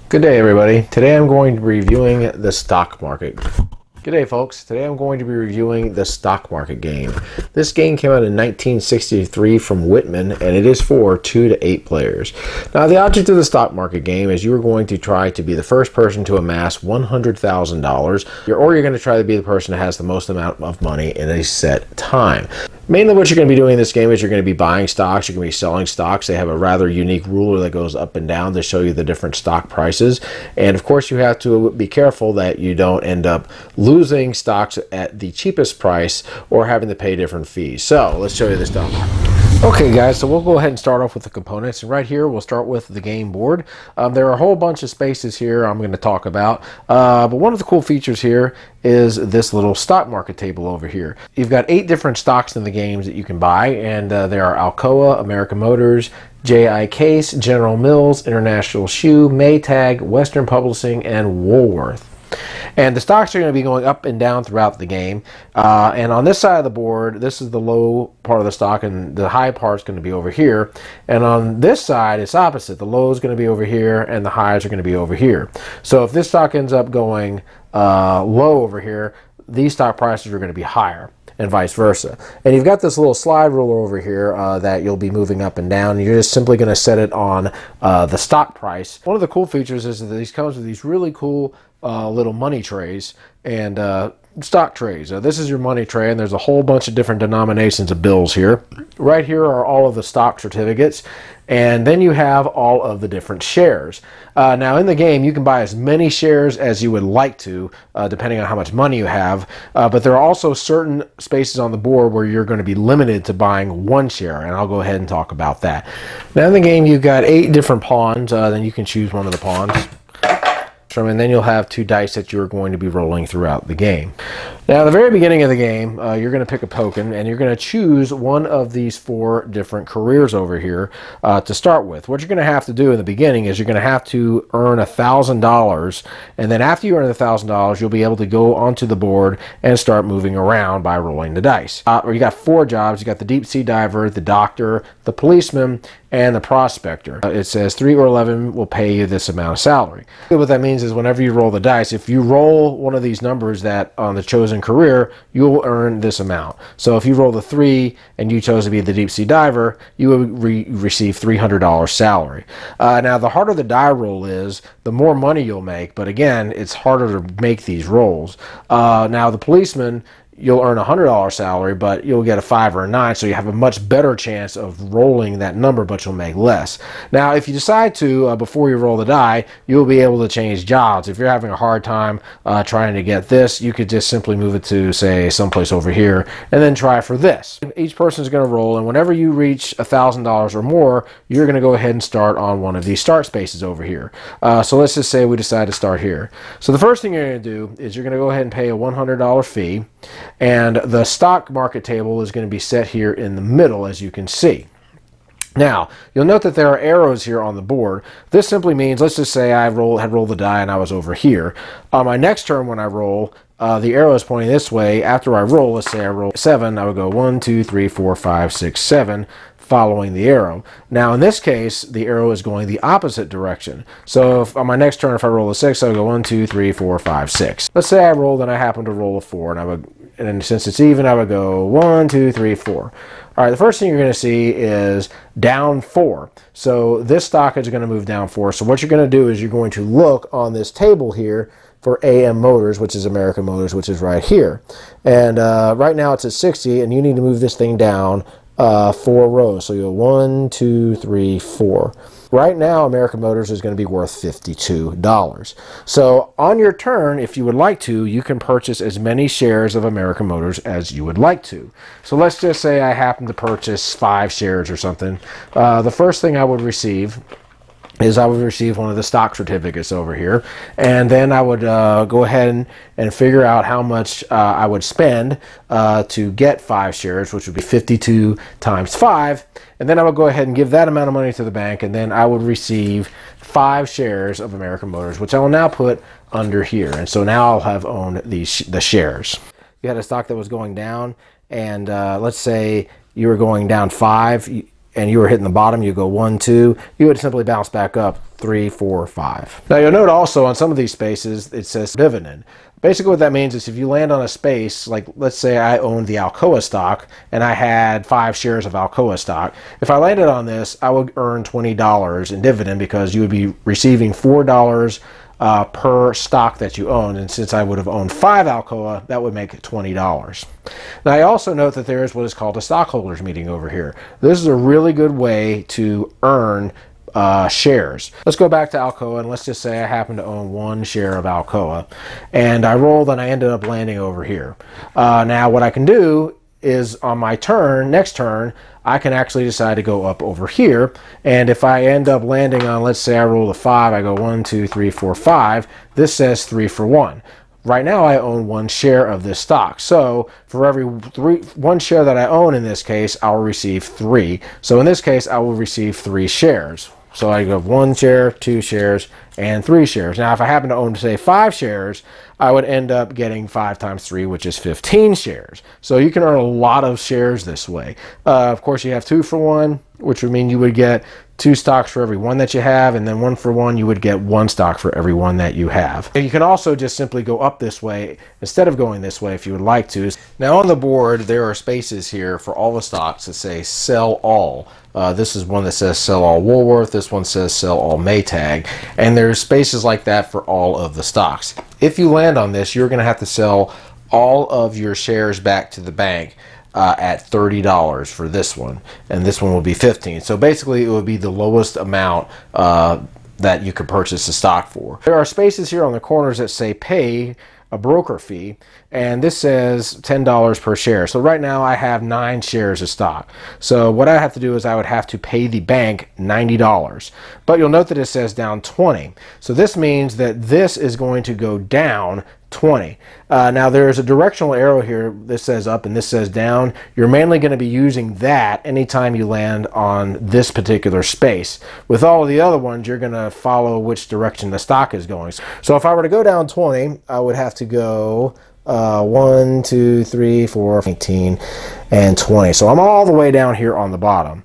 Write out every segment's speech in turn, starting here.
Good day, everybody. Today I'm going to be reviewing the stock market. Good day, folks. Today I'm going to be reviewing the stock market game. This game came out in 1963 from Whitman, and it is for 2 to 8 players. Now, the object of the stock market game is you are going to try to be the first person to amass $100,000, or you're going to try to be the person that has the most amount of money in a set time. Mainly what you're going to be doing in this game is you're going to be buying stocks, you're going to be selling stocks. They have a rather unique ruler that goes up and down to show you the different stock prices. And of course you have to be careful that you don't end up losing stocks at the cheapest price or having to pay different fees. So let's show you the stuff. Okay guys, so we'll go ahead and start off with the components, and right here we'll start with the game board. There are a whole bunch of spaces here I'm going to talk about, but one of the cool features here is this little stock market table over here. You've got 8 different stocks in the games that you can buy, and there are Alcoa, American Motors, J.I. Case, General Mills, International Shoe, Maytag, Western Publishing, and Woolworth. And the stocks are going to be going up and down throughout the game. And on this side of the board, this is the low part of the stock, and the high part is going to be over here. And on this side, it's opposite. The low is going to be over here, and the highs are going to be over here. So if this stock ends up going low over here, these stock prices are going to be higher, and vice versa. And you've got this little slide ruler over here that you'll be moving up and down. You're just simply going to set it on the stock price. One of the cool features is that these comes with these really cool little money trays and stock trays. This is your money tray, and there's a whole bunch of different denominations of bills here. Right here are all of the stock certificates, and then you have all of the different shares. Now in the game you can buy as many shares as you would like to, depending on how much money you have, but there are also certain spaces on the board where you're going to be limited to buying 1 share, and I'll go ahead and talk about that. Now in the game you've got 8 different pawns, then you can choose one of the pawns. And then you'll have 2 dice that you're going to be rolling throughout the game. Now, at the very beginning of the game, you're going to pick a token, and you're going to choose one of these 4 different careers over here to start with. What you're going to have to do in the beginning is you're going to have to earn $1,000, and then after you earn the $1,000, you'll be able to go onto the board and start moving around by rolling the dice. You got 4 jobs. You got the deep sea diver, the doctor, the policeman, and the prospector. It says 3 or 11 will pay you this amount of salary. What that means is whenever you roll the dice, if you roll one of these numbers that on the chosen career, you'll earn this amount. So if you roll the 3 and you chose to be the deep sea diver, you will receive $300 salary. Now the harder the die roll is, the more money you'll make, but again, it's harder to make these rolls. Now the policeman, you'll earn a $100 salary, but you'll get a 5 or a 9, so you have a much better chance of rolling that number, but you'll make less. Now, if you decide to, before you roll the die, you'll be able to change jobs. If you're having a hard time trying to get this, you could just simply move it to, say, someplace over here, and then try for this. Each person is going to roll, and whenever you reach $1,000 or more, you're going to go ahead and start on one of these start spaces over here. So let's just say we decide to start here. So the first thing you're going to do is you're going to go ahead and pay a $100 fee. And the stock market table is going to be set here in the middle, as you can see. Now, you'll note that there are arrows here on the board. This simply means, let's just say I had rolled the die and I was over here. On my next turn when I roll, the arrow is pointing this way. After I roll, let's say I roll 7, I would go 1, 2, 3, 4, 5, 6, 7, following the arrow. Now in this case, the arrow is going the opposite direction. So if on my next turn, if I roll a 6, I would go 1, 2, 3, 4, 5, 6. Let's say I rolled and I happen to roll a 4, and since it's even, I would go 1, 2, 3, 4. All right, the first thing you're going to see is down 4. So this stock is going to move down 4. So what you're going to do is you're going to look on this table here for AM Motors, which is American Motors, which is right here. And right now it's at 60, and you need to move this thing down 4 rows. So you go 1, 2, 3, 4. Right now, American Motors is going to be worth $52. So on your turn, if you would like to, you can purchase as many shares of American Motors as you would like to. So let's just say I happen to purchase 5 shares or something. The first thing I would receive is I would receive one of the stock certificates over here, and then I would go ahead and figure out how much I would spend to get 5 shares, which would be 52 times 5, and then I would go ahead and give that amount of money to the bank, and then I would receive 5 shares of American Motors, which I will now put under here, and so now I'll have owned the shares. You had a stock that was going down, and let's say you were going down 5, and you were hitting the bottom, you go 1, 2, you would simply bounce back up 3, 4, 5. Now you'll note also on some of these spaces it says dividend. Basically what that means is if you land on a space, like let's say I owned the Alcoa stock and I had 5 shares of Alcoa stock, if I landed on this, I would earn $20 in dividend because you would be receiving $4 per stock that you own, and since I would have owned 5 Alcoa, that would make it $20. Now I also note that there is what is called a stockholders meeting over here. This is a really good way to earn shares. Let's go back to Alcoa, and let's just say I happen to own 1 share of Alcoa, and I rolled and I ended up landing over here. Now what I can do is on my turn, next turn, I can actually decide to go up over here, and if I end up landing on, let's say I roll a 5, I go 1, 2, 3, 4, 5, this says 3 for 1. Right now I own 1 share of this stock, so for every 1 share that I own in this case, I'll receive 3. So in this case, I will receive 3 shares. So I go 1 share, 2 shares, and 3 shares. Now, if I happen to own, say, 5 shares, I would end up getting 5 times 3, which is 15 shares. So you can earn a lot of shares this way. Of course, you have 2 for 1, which would mean you would get 2 stocks for every 1 that you have, and then 1 for 1, you would get 1 stock for every 1 that you have. And you can also just simply go up this way instead of going this way if you would like to. Now on the board, there are spaces here for all the stocks that say sell all. This is one that says sell all Woolworth, this one says sell all Maytag, and there's spaces like that for all of the stocks. If you land on this, you're going to have to sell all of your shares back to the bank at $30 for this one, and this one will be $15. So basically it would be the lowest amount that you could purchase the stock for. There are spaces here on the corners that say pay a broker fee, and this says $10 per share. So right now I have 9 shares of stock. So what I have to do is I would have to pay the bank $90. But you'll note that it says down 20. So this means that this is going to go down 20. Now there's a directional arrow here. This says up and this says down. You're mainly going to be using that anytime you land on this particular space. With all of the other ones, you're going to follow which direction the stock is going. So if I were to go down 20, I would have to go 1, 2, 3, 4, 18, and 20. So I'm all the way down here on the bottom.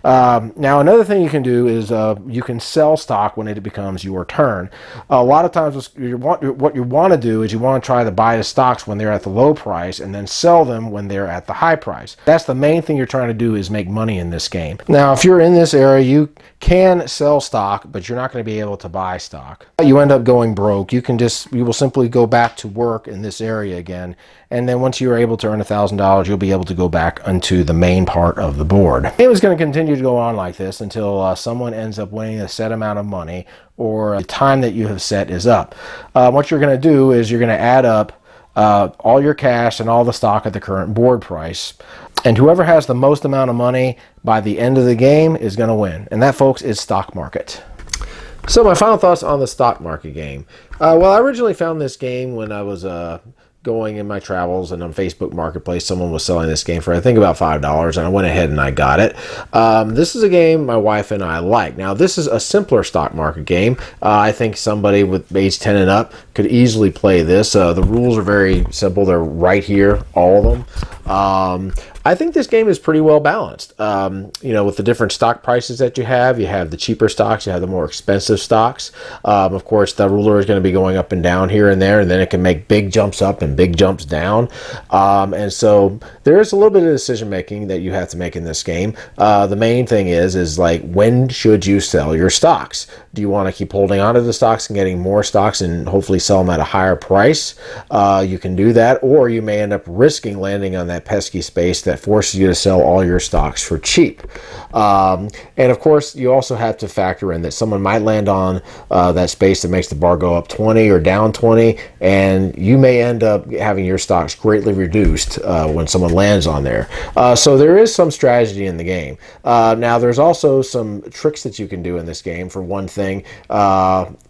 Now another thing you can do is you can sell stock when it becomes your turn. A lot of times what you want to do is you want to try to buy the stocks when they're at the low price and then sell them when they're at the high price. That's the main thing you're trying to do, is make money in this game. Now if you're in this area, you can sell stock, but you're not going to be able to buy stock. You end up going broke. You will simply go back to work in this area again, and then once you're able to earn $1,000, you'll be able to go back onto the main part of the board. The game is going to continue to go on like this until someone ends up winning a set amount of money, or the time that you have set is up. What you're going to do is you're going to add up all your cash and all the stock at the current board price, and whoever has the most amount of money by the end of the game is going to win. And that, folks, is stock market. So my final thoughts on the stock market game. Well, I originally found this game when I was going in my travels, and on Facebook Marketplace someone was selling this game for I think about $5, and I went ahead and I got it. This is a game my wife and I like. Now this is a simpler stock market game. I think somebody with age 10 and up could easily play this. The rules are very simple. They're right here, all of them. I think this game is pretty well balanced. You know, with the different stock prices that you have the cheaper stocks, you have the more expensive stocks. Of course, the ruler is going to be going up and down here and there, and then it can make big jumps up and big jumps down. And so there is a little bit of decision making that you have to make in this game. The main thing is like, when should you sell your stocks? Do you want to keep holding on to the stocks and getting more stocks and hopefully sell them at a higher price? You can do that, or you may end up risking landing on that pesky space that forces you to sell all your stocks for cheap. And of course, you also have to factor in that someone might land on that space that makes the bar go up 20 or down 20, and you may end up having your stocks greatly reduced when someone lands on there. So there is some strategy in the game. Now there's also some tricks that you can do in this game. For one thing,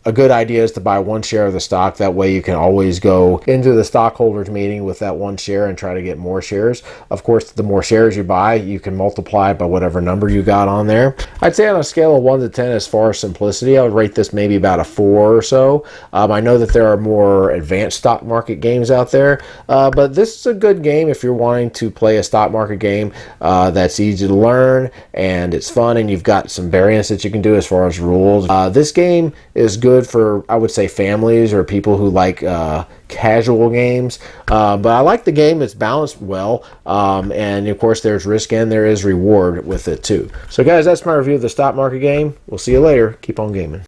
a good idea is to buy 1 share of the stock. That way you can always go into the stockholders meeting with that 1 share and try to get more shares. Of course, the more shares you buy, you can multiply by whatever number you got on there. I'd say on a scale of 1 to 10, as far as simplicity, I would rate this maybe about a 4 or so. I know that there are more advanced stock market games out there, but this is a good game if you're wanting to play a stock market game that's easy to learn and it's fun, and you've got some variance that you can do as far as rules. This game is good for, I would say, families or people who like casual games, but I like the game. It's balanced well, and of course there's risk and there is reward with it too. So guys, that's my review of the stock market game. We'll see you later. Keep on gaming.